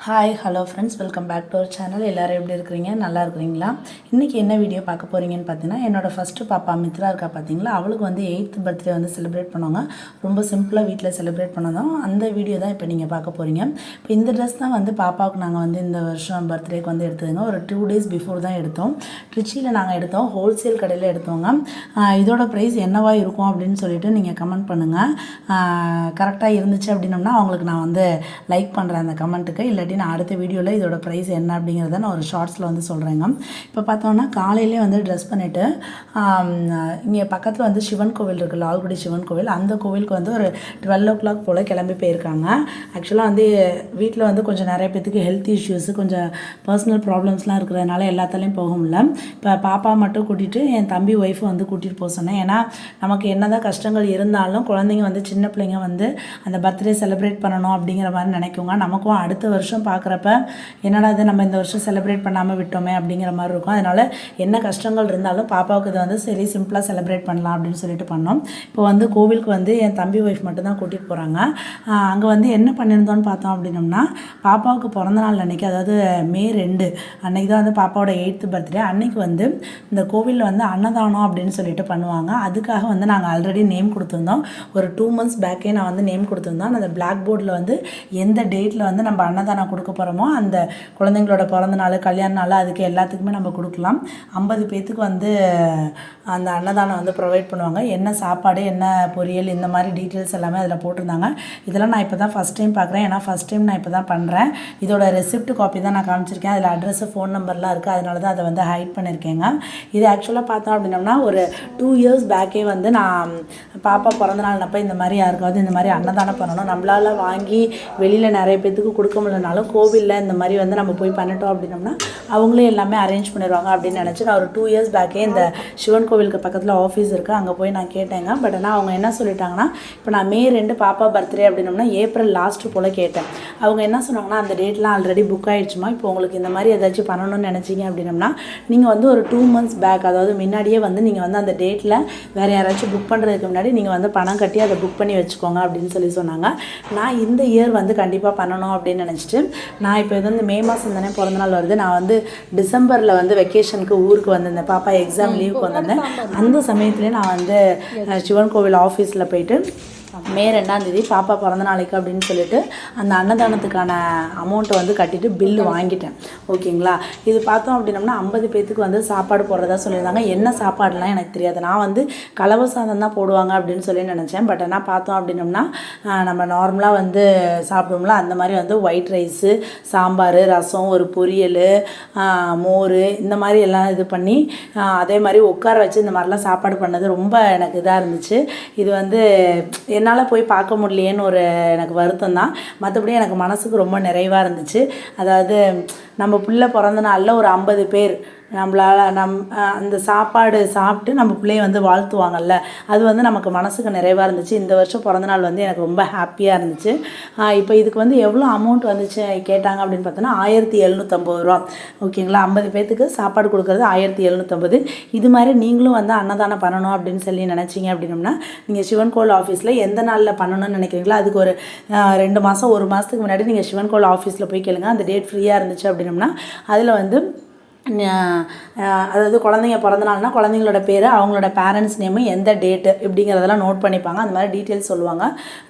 Hi hello friends, welcome back to our channel. எல்லோரும் எப்படி இருக்கிறீங்க? நல்லா இருக்கிறீங்களா? இன்றைக்கி என்ன வீடியோ பார்க்க போகிறீங்கன்னு பார்த்தீங்கன்னா, என்னோடய ஃபஸ்ட்டு பாப்பா மித்ரா இருக்கா பார்த்தீங்களா, அவளுக்கு வந்து 8th பர்த்டே வந்து செலிப்ரேட் பண்ணுவாங்க. ரொம்ப சிம்பிளாக வீட்டில் செலிப்ரேட் பண்ணதும் அந்த வீடியோ தான் இப்போ நீங்கள் பார்க்க போகிறீங்க. இப்போ இந்த ட்ரெஸ் தான் வந்து பாப்பாவுக்கு நாங்கள் வந்து இந்த வருஷம் பர்த்டேக்கு வந்து எடுத்ததுங்க. ஒரு 2 days பிஃபோர் தான் எடுத்தோம். ட்ரிச்சியில் நாங்கள் எடுத்தோம், ஹோல்சேல் கடையில் எடுத்தோங்க. இதோட ப்ரைஸ் என்னவா இருக்கும் அப்படின்னு சொல்லிட்டு நீங்கள் கமெண்ட் பண்ணுங்கள். கரெக்டாக இருந்துச்சு அப்படின்னோம்னா அவங்களுக்கு நான் வந்து லைக் பண்ணுறேன் அந்த கமெண்ட்டுக்கு. இல்லாட்டி நான் அடுத்த வீடியோவில் இதோட ப்ரைஸ் என்ன அப்படிங்கிறத நான் ஒரு ஷார்ட்ஸில் வந்து சொல்கிறேங்க. இப்போ பார்த்தோன்னா காலையிலே வந்து ட்ரெஸ் பண்ணிவிட்டு இங்கே பக்கத்தில் வந்து சிவன் கோவில் இருக்குது, லால்குடி சிவன் கோவில். அந்த கோவிலுக்கு வந்து ஒரு 12 o'clock போல் கிளம்பி போயிருக்காங்க. ஆக்சுவலாக வந்து வீட்டில் வந்து கொஞ்சம் நிறைய பேத்துக்கு ஹெல்த் இஷ்யூஸு, கொஞ்சம் பர்சனல் ப்ராப்ளம்ஸ்லாம் இருக்கிறதுனால எல்லாத்தாலையும் போக முடியல. இப்போ பாப்பா மட்டும் கூட்டிகிட்டு என் தம்பி ஒய்ஃபை வந்து கூட்டிகிட்டு போக சொன்னேன். ஏன்னா நமக்கு என்ன தான் கஷ்டங்கள் இருந்தாலும் குழந்தைங்க வந்து சின்ன பிள்ளைங்க வந்து அந்த பர்த்டே செலிப்ரேட் பண்ணணும் அப்படிங்கிற மாதிரி நினைக்குங்க. நமக்கும் அடுத்த வருஷம் பார்க்குறப்ப என்னடா இது நம்ம இந்த வருஷம் செலிப்ரேட் பண்ணாமல் விட்டோமே அப்படிங்கிற மாதிரி இருக்கும். அதனால் என்ன கஷ்டங்கள் இருந்தாலும் பாப்பாவுக்கு இது வந்து சரி சிம்பிளாக செலிப்ரேட் பண்ணலாம் அப்படின்னு சொல்லிட்டு பண்ணோம். இப்போ வந்து கோவிலுக்கு வந்து என் தம்பி ஒய்ஃப் மட்டும் தான் கூட்டிகிட்டு போகிறாங்க. அங்கே வந்து என்ன பண்ணியிருந்தோன்னு பார்த்தோம் அப்படின்னோம்னா, பாப்பாவுக்கு பிறந்த நாள் அன்றைக்கி, அதாவது May 2 அன்றைக்கி தான் வந்து பாப்பாவோட 8th பர்த்டே. அன்றைக்கி வந்து இந்த கோவிலில் வந்து அன்னதானம் அப்படின்னு சொல்லிட்டு பண்ணுவாங்க. அதுக்காக வந்து நாங்கள் ஆல்ரெடி நேம் கொடுத்துருந்தோம். ஒரு 2 months பேக்கே நான் வந்து நேம் கொடுத்துருந்தோம். அந்த பிளாக் போர்டில் வந்து எந்த டேட்டில் வந்து நம்ம அன்னதானம் கொடுக்க போகிறோமோ, அந்த குழந்தைங்களோட பிறந்த நாள், கல்யாண நாள், அதுக்கு எல்லாத்துக்குமே நம்ம கொடுக்கலாம். 50 பேத்துக்கு வந்து அந்த அன்னதானம் வந்து ப்ரொவைட் பண்ணுவாங்க. என்ன சாப்பாடு, என்ன பொரியல், இந்த மாதிரி டீட்டெயில்ஸ் எல்லாமே அதில் போட்டிருந்தாங்க. இதெல்லாம் நான் இப்போ தான் ஃபஸ்ட் டைம் பார்க்குறேன். ஏன்னா ஃபஸ்ட் டைம் நான் இப்போ தான் பண்ணுறேன். இதோட ரெசிப்ட் காப்பி தான் நான் காமிச்சிருக்கேன். அதில் அட்ரஸு, ஃபோன் நம்பர்லாம் இருக்குது. அதனால தான் அதை வந்து ஹைட் பண்ணியிருக்கேங்க. இது ஆக்சுவலாக பார்த்தோம் அப்படின்னோம்னா ஒரு 2 years பேக்கே வந்து நான் பாப்பா பிறந்த நாள்னப்போ இந்த மாதிரி யாருக்காவது இந்த மாதிரி அன்னதானம் பண்ணணும், நம்மளால் வாங்கி வெளியில் நிறைய பேத்துக்கு கொடுக்க முடியலனாலும் கோவிலில் இந்த மாதிரி வந்து நம்ம போய் பண்ணிட்டோம் அப்படின்னோம்னா அவங்களே எல்லாமே அரேஞ்ச் பண்ணிடுவாங்க அப்படின்னு நினச்சி நான் ஒரு 2 years பேக்கே இந்த சிவன் கோவிலுக்கு பக்கத்தில் ஆஃபீஸ் இருக்குது, அங்கே போய் நான் கேட்டேங்க. பட் ஆனால் அவங்க என்ன சொல்லிட்டாங்கன்னா, இப்போ நான் May 2 பாப்பா பர்த்டே அப்படின்னோம்னா April லாஸ்ட்டு போல் கேட்டேன். அவங்க என்ன சொன்னாங்கன்னா, அந்த டேட்லாம் ஆல்ரெடி புக் ஆகிடுச்சுமா, இப்போ உங்களுக்கு இந்த மாதிரி ஏதாச்சும் பண்ணணும்னு நினச்சிங்க அப்படின்னோம்னா நீங்கள் வந்து ஒரு 2 months பேக், அதாவது முன்னாடியே வந்து நீங்கள் வந்து அந்த டேட்டில் வேறு யாராச்சும் புக் பண்ணுறதுக்கு முன்னாடி நீங்கள் வந்து பணம் கட்டி அதை புக் பண்ணி வச்சுக்கோங்க அப்படின்னு சொல்லி சொன்னாங்க. நான் இந்த இயர் வந்து கண்டிப்பாக பண்ணணும் அப்படின்னு நினச்சிட்டு நான் இப்போ இது வந்து May மாதம் தானே பிறந்தநாள் வருது, நான் வந்து டிசம்பரில் வந்து வெக்கேஷனுக்கு ஊருக்கு வந்திருந்தேன். பாப்பா எக்ஸாம் லீவுக்கு வந்திருந்தேன். அந்த சமயத்துலேயே நான் வந்து சிவன் கோவில் ஆஃபீஸில் போயிட்டு May 2 பாப்பா பிறந்த நாளைக்கு அப்படின்னு சொல்லிட்டு அந்த அன்னதானத்துக்கான அமௌண்ட்டை வந்து கட்டிட்டு பில்லு வாங்கிட்டேன். ஓகேங்களா? இது பார்த்தோம் அப்படின்னோம்னா 50 பேத்துக்கு வந்து சாப்பாடு போடுறதா சொல்லியிருந்தாங்க. என்ன சாப்பாடுலாம் எனக்கு தெரியாது. நான் வந்து கலவை சாதம் தான் போடுவாங்க அப்படின்னு சொல்லி நினச்சேன். பட் ஆனால் பார்த்தோம் அப்படின்னோம்னா நம்ம நார்மலாக வந்து சாப்பிடுவோம்ல அந்த மாதிரி வந்து ஒயிட் ரைஸு, சாம்பார், ரசம், ஒரு பொரியல், மோர், இந்த மாதிரி எல்லாம் இது பண்ணி அதே மாதிரி உட்கார வச்சு இந்த மாதிரிலாம் சாப்பாடு பண்ணது ரொம்ப எனக்கு இதாக இருந்துச்சு. இது வந்து என்னால் போய் பார்க்க முடியலையேன்னு ஒரு எனக்கு வருத்தம் தான். மற்றபடி எனக்கு மனசுக்கு ரொம்ப நிறைவாக இருந்துச்சு. அதாவது நம்ம பிள்ளை பிறந்த நாளில் ஒரு 50 பேர் நம்மளால் அந்த சாப்பாடு சாப்பிட்டு நம்ம பிள்ளைய வந்து வாழ்த்துவாங்கல்ல, அது வந்து நமக்கு மனசுக்கு நிறைவாக இருந்துச்சு. இந்த வருஷம் பிறந்தநாள் வந்து எனக்கு ரொம்ப ஹாப்பியாக இருந்துச்சு. இப்போ இதுக்கு வந்து எவ்வளோ அமௌண்ட் வந்துச்சு கேட்டாங்க அப்படின்னு பார்த்தோன்னா 1750 ரூபா. ஓகேங்களா? 50 பேத்துக்கு சாப்பாடு கொடுக்குறது 1750. இது மாதிரி நீங்களும் வந்து அன்னதானம் பண்ணணும் அப்படின்னு சொல்லி நினச்சிங்க அப்படின்னோம்னா நீங்கள் சிவன் கோவில் ஆஃபீஸில் எந்த நாளில் பண்ணணும்னு நினைக்கிறீங்களோ அதுக்கு ஒரு 2 மாதம் 1 மாதத்துக்கு முன்னாடி நீங்கள் சிவன் கோவில் ஆஃபீஸில் போய் கேளுங்க. அந்த டேட் ஃப்ரீயாக இருந்துச்சு அப்படின்னோம்னா அதில் வந்து அதாவது குழந்தைங்க பிறந்தநாள்னா குழந்தைங்களோட பேர், அவங்களோட பேரண்ட்ஸ் நேமு, எந்த டேட்டு இப்படிங்கிறதெல்லாம் நோட் பண்ணிப்பாங்க. அந்த மாதிரி டீட்டெயில்ஸ் சொல்லுவாங்க.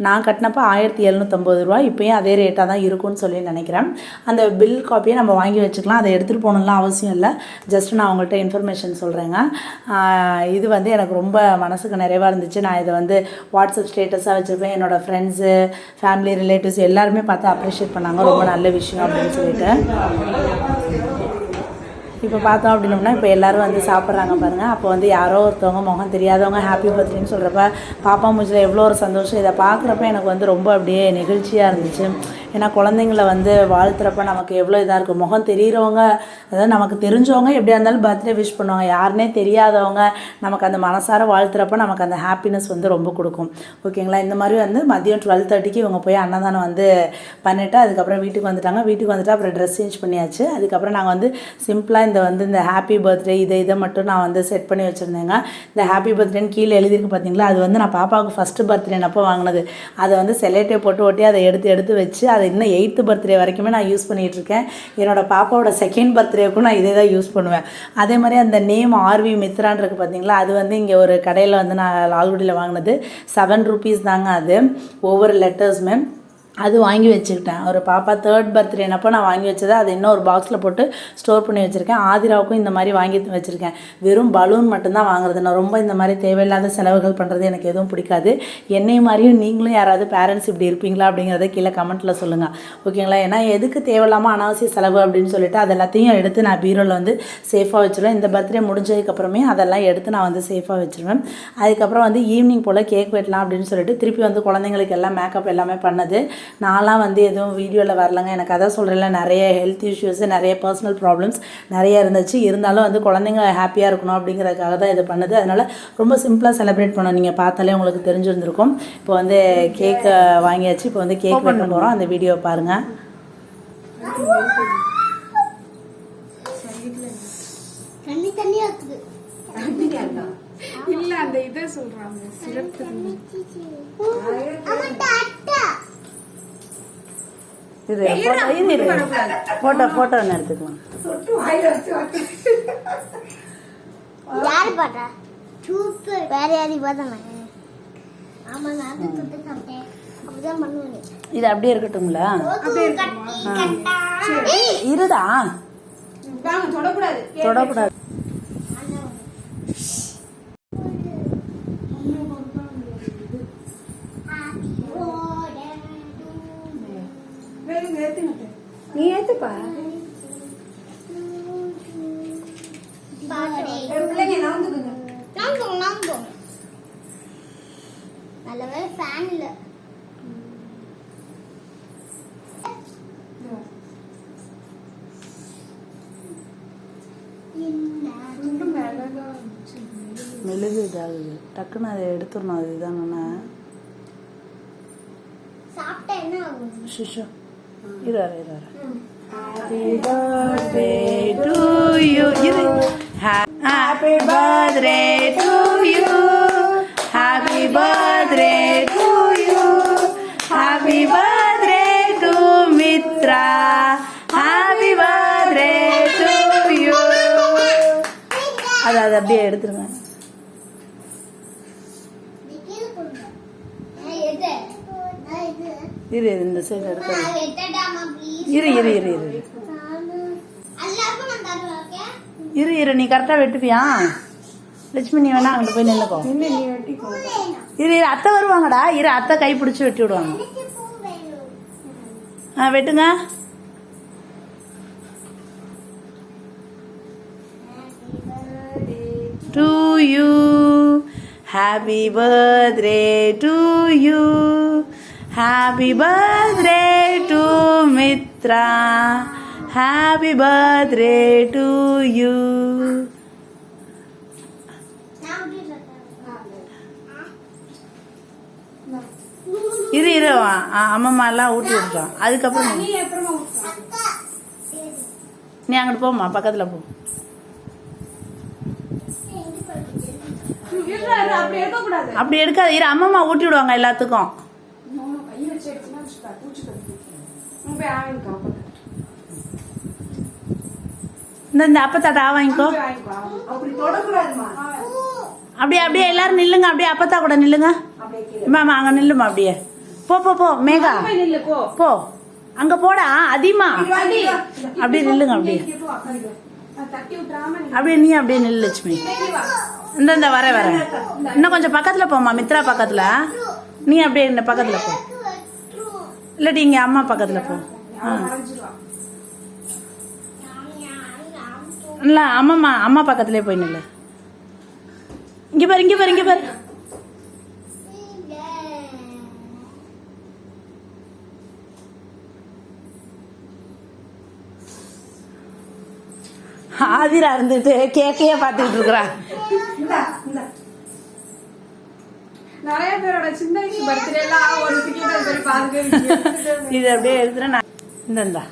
நான் கட்டினப்போ 1750 ரூபா. இப்போயும் அதே ரேட்டாக தான் இருக்கும்னு சொல்லி நினைக்கிறேன். அந்த பில் காப்பியை நம்ம வாங்கி வச்சுக்கலாம். அதை எடுத்துகிட்டு போகணும்லாம் அவசியம் இல்லை. ஜஸ்ட் நான் அவங்கள்ட்ட இன்ஃபர்மேஷன் சொல்கிறேங்க. இது வந்து எனக்கு ரொம்ப மனசுக்கு நிறைவாக இருந்துச்சு. நான் இதை வந்து வாட்ஸ்அப் ஸ்டேட்டஸாக வச்சுருப்பேன். என்னோடய ஃப்ரெண்ட்ஸு, ஃபேமிலி, ரிலேட்டிவ்ஸ் எல்லாருமே பார்த்து அப்ரிஷியேட் பண்ணாங்க. ரொம்ப நல்ல விஷயம் அப்படின்னு சொல்லிட்டு. இப்போ பார்த்தோம் அப்படின்னோம்னா இப்போ எல்லோரும் வந்து சாப்பிட்றாங்க பாருங்கள். அப்போ வந்து யாரோ ஒருத்தவங்க முகம் தெரியாதவங்க ஹாப்பி பர்த்டேன்னு சொல்கிறப்ப பாப்பா மூஞ்சில் எவ்வளோ ஒரு சந்தோஷம். இதை பார்க்குறப்ப எனக்கு வந்து ரொம்ப அப்படியே நெகிழ்ச்சியாக இருந்துச்சு. ஏன்னா குழந்தைங்கள வந்து வாழ்த்துறப்ப நமக்கு எவ்வளோ இதாக இருக்கும். முகம் தெரிகிறவங்க, அதாவது நமக்கு தெரிஞ்சவங்க எப்படியா இருந்தாலும் பர்த்டே விஷ் பண்ணுவாங்க. யாருனே தெரியாதவங்க நமக்கு அந்த மனசார வாழ்த்துறப்ப நமக்கு அந்த ஹாப்பினஸ் வந்து ரொம்ப கொடுக்கும். ஓகேங்களா? இந்த மாதிரி வந்து மதியம் 12:30 இவங்க போய் அன்னதானம் வந்து பண்ணிவிட்டு அதுக்கப்புறம் வீட்டுக்கு வந்துட்டாங்க. வீட்டுக்கு வந்துட்டு அப்புறம் ட்ரெஸ் சேஞ்ச் பண்ணியாச்சு. அதுக்கப்புறம் நாங்கள் வந்து சிம்பிளாக இந்த இந்த ஹாப்பி பர்த்டே இதை மட்டும் நான் வந்து செட் பண்ணி வச்சுருந்தேங்க. இந்த ஹாப்பி பர்த்டேன்னு கீழே எழுதியிருக்கு பார்த்தீங்களா, அது வந்து நான் பாப்பாவுக்கு ஃபஸ்ட்டு பர்த்டே அப்போ வாங்கினது. அதை வந்து செலேட்டே போட்டு ஒட்டி அதை எடுத்து வச்சு அதை இன்னும் 8th பர்த்டே வரைக்குமே நான் யூஸ் பண்ணிகிட்ருக்கேன். என்னோடய பாப்பாவோட 2nd பர்த்டேக்கும் நான் இதே தான் யூஸ் பண்ணுவேன். அதே மாதிரி அந்த நேம் ஆர்வி மித்ரான் இருக்குது பார்த்தீங்களா, அது வந்து இங்கே ஒரு கடையில் வந்து நான் லால்குடியில் வாங்கினது. 7 rupees தாங்க அது ஒவ்வொரு லெட்டர்ஸுமே. அது வாங்கி வச்சுக்கிட்டேன். ஒரு பாப்பா 3rd பர்த்டேனப்போ நான் வாங்கி வச்சதை அதை இன்னும் ஒரு பாக்ஸில் போட்டு ஸ்டோர் பண்ணி வச்சுருக்கேன். ஆதிராவுக்கும் இந்த மாதிரி வாங்கி வச்சுருக்கேன். வெறும் பலூன் மட்டும்தான் வாங்குறது. நான் ரொம்ப இந்த மாதிரி தேவையில்லாத செலவுகள் பண்ணுறது எனக்கு எதுவும் பிடிக்காது. என்னை மாதிரியும் நீங்களும் யாராவது பேரண்ட்ஸ் இப்படி இருப்பீங்களா அப்படிங்கிறத கீழே கமெண்ட்டில் சொல்லுங்கள், ஓகேங்களா? ஏன்னா எதுக்கு தேவையில்லாமல் அனாவசிய செலவு அப்படின்னு சொல்லிட்டு அது எல்லாத்தையும் எடுத்து நான் பீரோவில் வந்து சேஃபாக வச்சுருவேன். இந்த பர்த்டே முடிஞ்சதுக்கப்புறமே அதெல்லாம் எடுத்து நான் வந்து சேஃபாக வச்சுருவேன். அதுக்கப்புறம் வந்து ஈவினிங் போல் கேக் வெட்டலாம் அப்படின்னு சொல்லிட்டு திருப்பி வந்து குழந்தைங்களுக்கு எல்லாம் மேக்கப் எல்லாமே பண்ணது. நான்லாம் வந்து எதுவும் வீடியோவில் வரலங்க. எனக்கு அதான் சொல்கிறேன்ல, நிறைய ஹெல்த் இஷ்யூஸு, நிறைய பர்சனல் ப்ராப்ளம்ஸ் நிறைய இருந்துச்சு. இருந்தாலும் வந்து குழந்தைங்க ஹாப்பியாக இருக்கணும் அப்படிங்கிறதுக்காக தான் இது பண்ணுது. அதனால் ரொம்ப சிம்பிளாக செலிப்ரேட் பண்ணோம். நீங்கள் பார்த்தாலே உங்களுக்கு தெரிஞ்சிருந்திருக்கும். இப்போ வந்து கேக்கு வாங்கியாச்சு. இப்போ வந்து கேக் வெட்ட போகிறோம். அந்த வீடியோ பாருங்கள். இல்ல அந்த இதை சொல்றாங்க சிறப்பு இது போட்டோ ஒன்று எடுத்துக்கலாம். யாரு பாட்டா சூப்பர் வேற யாரி பார்த்தா ஆமா நான் தொட்டு சாப்பிட்டேன். அப்படிதான் பண்ணுவேன். இது அப்படியே இருக்கட்டுங்களா? இருடா, தொடக்கூடாது. நீ ஏத்துப்பா. நல்ல வேலை ஃபேன் இல்ல. மெழுகு இதாகுது. டக்குன்னு அதை எடுத்துடணும். அது இதானா சாப்பிட்டா என்ன ஆகும்? சிஷு இரு. Happy birthday to you. Happy birthday to you. Happy birthday to you. Happy birthday to Mitra. Happy birthday to you. அது அப்படியே எடுத்துருங்க. இரு இந்த சைடு எடுத்துருங்க. இரு நீ கரெக்டாக வெட்டுவியா லட்சுமி? நீ வேணா அங்கிட்டு போய் நின்னுக்கோ. இரு அத்தை வருவாங்கடா. இரு அத்தை கை பிடிச்சி வெட்டி விடுவாங்க. வெட்டுங்க. To you, happy birthday to you, happy birthday to Mitra, happy birthday to you. இரு அம்மா எல்லாம் ஊட்டி விட்டுட்டோம். அதுக்கப்புறம் நீ அங்கிட்டு போமா, பக்கத்துல போ. அப்படி எடுக்காது. இரு அம்மா ஊட்டி விடுவாங்க எல்லாத்துக்கும். இந்த அப்பத்தாட்டா வாங்கிக்கோ. அப்படியே எல்லாரும் நில்லுங்க. அப்படியே அப்பத்தா கூட நில்லுங்க. மாமா அங்க நில்லுமா. அப்படியே போ மேகா போ. அங்க போடா அதிகமா. அப்படியே நில்லுங்க. அப்படியே நீ அப்படியே நில்லு லட்சுமி. இந்த வர இன்னும் கொஞ்சம் பக்கத்துல போமா. மித்ரா பக்கத்துல. நீ அப்படியே இந்த பக்கத்துல போ. இல்லாட்டி இங்க அம்மா பக்கத்துல போ. இல்ல அம்மா பக்கத்துலயே போய் நில்லு. இங்க பாரு. ஆதிரா இருந்துட்டு கேக்கையே பாத்துட்டு இருக்கிறா. நிறைய பேரோட சின்ன வயசு பர்த்டே எல்லாம் ஒரு டிக்கெட் பாருங்க. இது அப்படியே எடுத்துறேன். இந்தா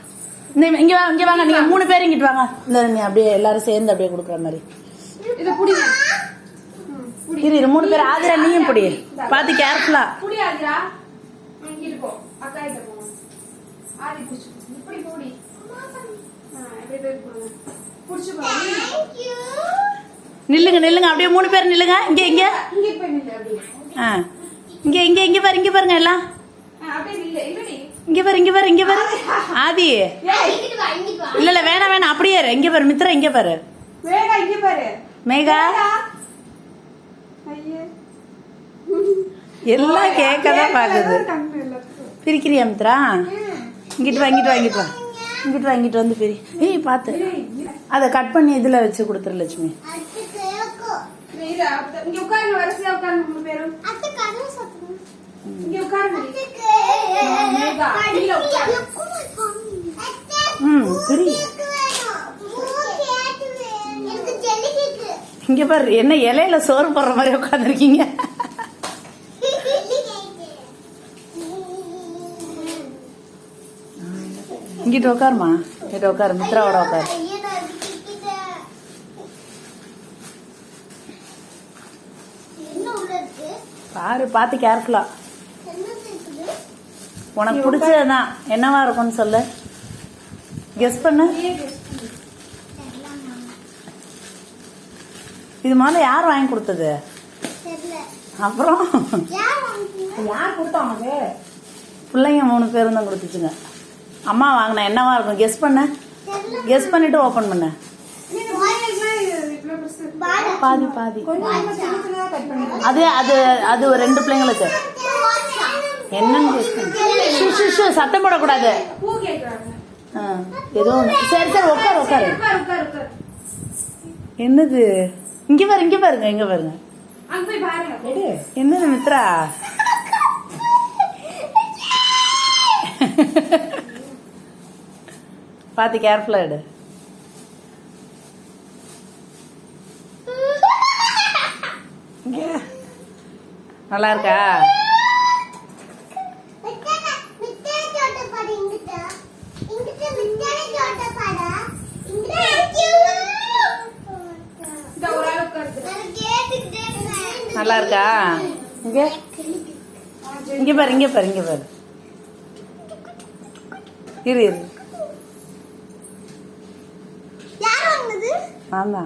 இங்கே வா, இங்கே வாங்க, நீங்கள் 3 பேர் இங்கிட்டு வாங்க. இந்த நீ அப்படியே எல்லாரும் சேர்ந்து அப்படியே கொடுக்குற மாதிரி. இதை புடிங்க. இரு 3 பேர். ஆதிரா நீயும் பிடி, பார்த்து கேர்ஃபுல்லா. புடி ஆதிரா. இங்கிட்டு போ. அக்கா கிட்ட போ. ஆதி புடிச்சு. இப்படி போடி. இப்படி போடுங்க. புடிச்சு போ. நில்லுங்க நில்லுங்க, அப்படியே 3 பேர் நில்லுங்க. இங்கே இங்கே இங்க போய் நில்லு அப்படியே. இங்கே இங்கே இங்கே பாரு, இங்கே பாருங்க எல்லாம். அப்படியே நில்லு. இல்லடி. இங்கே பாரு, இங்கே பாரு, இங்கே பாரு. ஆதி இல்ல இல்ல, வேணாம் வேணாம், அப்படியே இரு. இங்கே பாரு மித்ரா, இங்கே பாரு. வேகா இங்க பாரு. மேகா ஐயே. எல்லாம் கேட்கதான் பாக்குது. கண்ணு எல்லாத்துக்கும். பிரிக்கிறியா மித்ரா? இங்கிட்டு வா, இங்கிட்டு வா, இங்கிட்டு வா, இங்கிட்டு வா, இங்கிட்டு வந்து பிரி. ஏய் பார்த்து அதை கட் பண்ணி இதுல வச்சு கொடுத்துரு லட்சுமி. இங்க உட்காருங்க, வரிசையா உட்காருங்க 3 பேரும். இங்க உட்காருங்க. பிரி. இங்க பாரு, என்ன இலையில சோறு போடுற மாதிரி உட்காந்துருக்கீங்க. இங்கிட்ட உட்காருமா, இங்கிட்ட உட்காரு, மித்ராவோட உட்காரு. பாரு, பார்த்து கேர்ஃபுல்லா. உனக்கு பிடிச்சதுதான், என்னவா இருக்கும்னு சொல்லு. கெஸ் பண்ணு. இது முதல்ல யார் வாங்கி கொடுத்தது? அப்புறம் யார் கொடுத்தா உனக்கு? பிள்ளைங்க 3 பேரும் தான் கொடுத்துச்சுங்க. அம்மா வாங்கின என்னவா இருக்கும் கெஸ் பண்ண. கெஸ் பண்ணிட்டு ஓபன் பண்ண. பாதி பாதி. அது அது அது 2 பிள்ளைங்களுக்கு. என்னன்னு கெஸ் பண்ணு. சத்தம் போடக்கூடாது. ஏதோ ஒண்ணு. சரி சரி, உட்காரு உட்காரு. என்னது? இங்க பாரு, இங்க பாருங்க, இங்க பாருங்க. என்னது மித்ரா? பாத்து கேர்ஃபுல்லா எடு. நல்லா இருக்கா? நல்லா இருக்கா? இங்க இங்க பாரு, இங்க பாரு, இங்க பாரு. இரு இரு. ஆமா,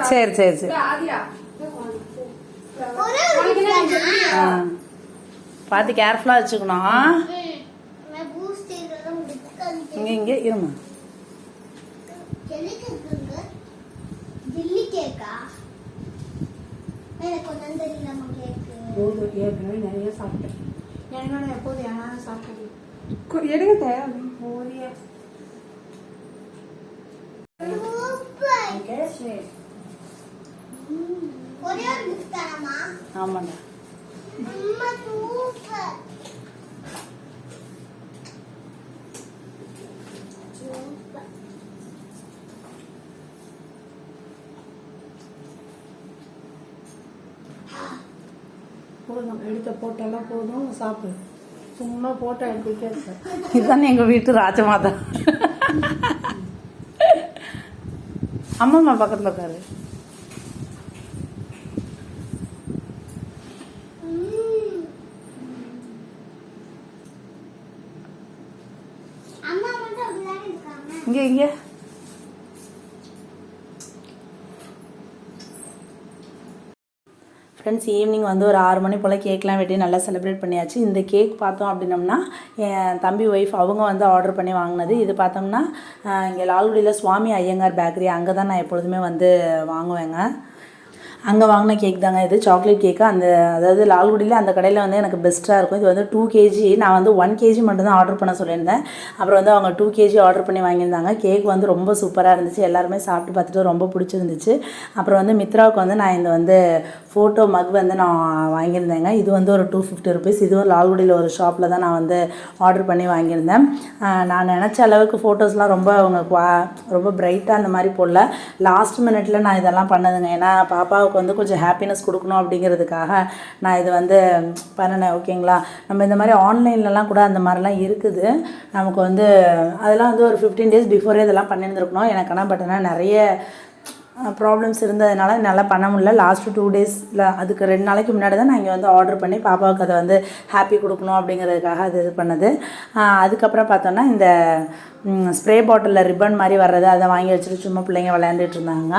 சரி சரி சரி. பார்த்து கேர்ஃபுல்லா வச்சுக்கணும். இங்க இங்க இருமா. நிறைய சாப்பிட்டேன். எப்போது யாரும் சாப்பிட்டது எடுங்க தேவை. ஆமாண்டா. போதும், எடுத்த போட்டெல்லாம் போதும், சாப்பிடு. சும்மா போட்டோ எடுத்துக்கிட்டே இருக்க. இதுதானே எங்க வீட்டு ராஜமாதா. அம்மாம்மா பக்கத்துல உட்காரு. இங்க இங்க ஃப்ரெண்ட்ஸ், ஈவினிங் வந்து ஒரு 6 மணி போல் கேக்லாம் வெட்டி நல்லா செலிப்ரேட் பண்ணியாச்சு. இந்த கேக் பார்த்தோம் அப்படின்னம்னா என் தம்பி ஒய்ஃப் அவங்க வந்து ஆர்டர் பண்ணி வாங்கினது. இது பார்த்தோம்னா இங்கே லால்குடியில் சுவாமி ஐயங்கார் பேக்கரி, அங்கே தான் நான் எப்பொழுதுமே வந்து வாங்குவேங்க. அங்கே வாங்கின கேக் தாங்க இது, சாக்லேட் கேக்கு. அதாவது லால்குடியில் அந்த கடையில் வந்து எனக்கு பெஸ்ட்டாக இருக்கும். இது வந்து 2 kg. நான் வந்து 1 kg மட்டும்தான் ஆர்டர் பண்ண சொல்லியிருந்தேன். அப்புறம் வந்து அவங்க 2 kg ஆர்டர் பண்ணி வாங்கியிருந்தாங்க. கேக் வந்து ரொம்ப சூப்பராக இருந்துச்சு. எல்லாருமே சாப்பிட்டு பார்த்துட்டு ரொம்ப பிடிச்சிருந்துச்சு. அப்புறம் வந்து மித்ராவுக்கு வந்து நான் இந்த வந்து ஃபோட்டோ மக் வந்து நான் வாங்கியிருந்தேங்க. இது வந்து ஒரு 250 ருபீஸ். இதுவும் லால்குடியில் ஒரு ஷாப்பில் தான் நான் வந்து ஆர்டர் பண்ணி வாங்கியிருந்தேன். நான் நினச்ச அளவுக்கு ஃபோட்டோஸ்லாம் ரொம்ப அவங்க ரொம்ப பிரைட்டாக அந்த மாதிரி போடல. லாஸ்ட் மினிட்ல நான் இதெல்லாம் பண்ணதுங்க. ஏன்னா பாப்பாவுக்கு பாப்பாவுக்கு வந்து கொஞ்சம் ஹாப்பினஸ் கொடுக்கணும் அப்படிங்கிறதுக்காக நான் இது வந்து பண்ணினேன். ஓகேங்களா, நம்ம இந்த மாதிரி ஆன்லைன்லலாம் கூட அந்த மாதிரிலாம் இருக்குது. நமக்கு வந்து அதெல்லாம் வந்து ஒரு 15 days பிஃபோரே இதெல்லாம் பண்ணியிருந்துருக்கணும். எனக்கு ஆனால் பட் ஆனால் நிறைய ப்ராப்ளம்ஸ் இருந்ததுனால என்னால் பண்ண முடியல. லாஸ்ட்டு 2 daysல அதுக்கு 2 நாளைக்கு முன்னாடி தான் நான் இங்கே வந்து ஆர்டர் பண்ணி பாப்பாவுக்கு அதை வந்து ஹாப்பி கொடுக்கணும் அப்படிங்கிறதுக்காக அது இது பண்ணது. அதுக்கப்புறம் பார்த்தோன்னா இந்த ஸ்ப்ரே பாட்டிலில் ரிப்பன் மாதிரி வர்றது அதை வாங்கி வச்சுட்டு சும்மா பிள்ளைங்க விளையாண்டுட்டு இருந்தாங்க.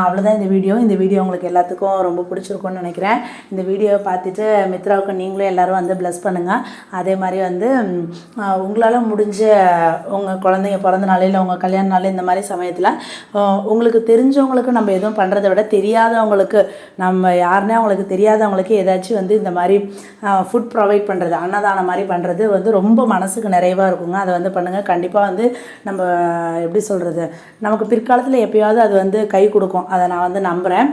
அவ்வளோதான் இந்த வீடியோ உங்களுக்கு எல்லாத்துக்கும் ரொம்ப பிடிச்சிருக்கும்னு நினைக்கிறேன். இந்த வீடியோவை பார்த்துட்டு மித்ராவுக்கு நீங்களும் எல்லோரும் வந்து ப்ளஸ் பண்ணுங்கள். அதே மாதிரி வந்து உங்களால் முடிஞ்ச உங்கள் குழந்தைங்க பிறந்த நாளையில் உங்கள் கல்யாண நாள் இந்த மாதிரி சமயத்தில் உங்களுக்கு தெரிஞ்சவங்களுக்கு நம்ம எதுவும் பண்ணுறதை விட தெரியாதவங்களுக்கு நம்ம யாருன்னே அவங்களுக்கு தெரியாதவங்களுக்கு ஏதாச்சும் வந்து இந்த மாதிரி ஃபுட் ப்ரொவைட் பண்ணுறது, அன்னதானம் மாதிரி பண்ணுறது வந்து ரொம்ப மனசுக்கு நிறைவாக இருக்குங்க. அதை வந்து பண்ணுங்கள். கண்டிப்பாக வந்து நம்ம எப்படி சொல்கிறது, நமக்கு பிற்காலத்தில் எப்போயாவது அது வந்து கை கொடுக்கும். அதை நான் வந்து நம்புகிறேன்.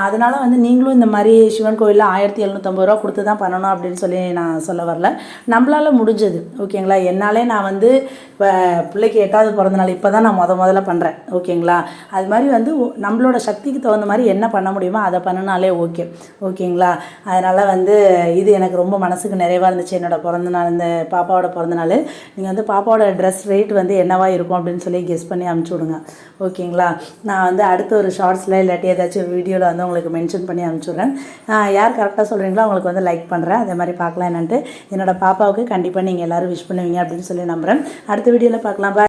அதனால் வந்து நீங்களும் இந்த மாதிரி சிவன் கோயிலில் 1750 ரூபா கொடுத்து தான் பண்ணணும் அப்படின்னு சொல்லி நான் சொல்ல வரல. நம்மளால் முடிஞ்சது ஓகேங்களா. என்னாலே நான் வந்து இப்போ பிள்ளைக்கு 8வது பிறந்த நாள் இப்போ தான் நான் முதல்ல பண்ணுறேன். ஓகேங்களா, அது மாதிரி வந்து நம்மளோட சக்திக்கு தகுந்த மாதிரி என்ன பண்ண முடியுமோ அதை பண்ணினாலே ஓகேங்களா. அதனால் வந்து இது எனக்கு ரொம்ப மனசுக்கு நிறைவாக இருந்துச்சு. என்னோட பிறந்தநாள், இந்த பாப்பாவோட பிறந்தநாள். நீங்கள் வந்து பாப்பாவோட ட்ரெஸ் ரேட் வந்து என்னவா இருக்கும் அப்படின்னு சொல்லி கெஸ் பண்ணி அனுப்பிச்சி விடுங்க. ஓகேங்களா, நான் வந்து அடுத்த ஒரு ஷார்ட்ஸில் இல்லாட்டி ஏதாச்சும் வீடியோவில் வந்து உங்களுக்கு மென்ஷன் பண்ணி அனுப்பிச்சுட்றேன். யார் கரெக்டாக சொல்கிறீங்களோ அவங்களுக்கு வந்து லைக் பண்ணுறேன். அதே மாதிரி பார்க்கலாம் என்னன்ட்டு. என்னோடய பாப்பாவுக்கு கண்டிப்பாக நீங்கள் எல்லோரும் விஷ் பண்ணுவீங்க அப்படின்னு சொல்லி நம்புகிறேன். அடுத்த வீடியோவில் பார்க்கலாம். பாய்.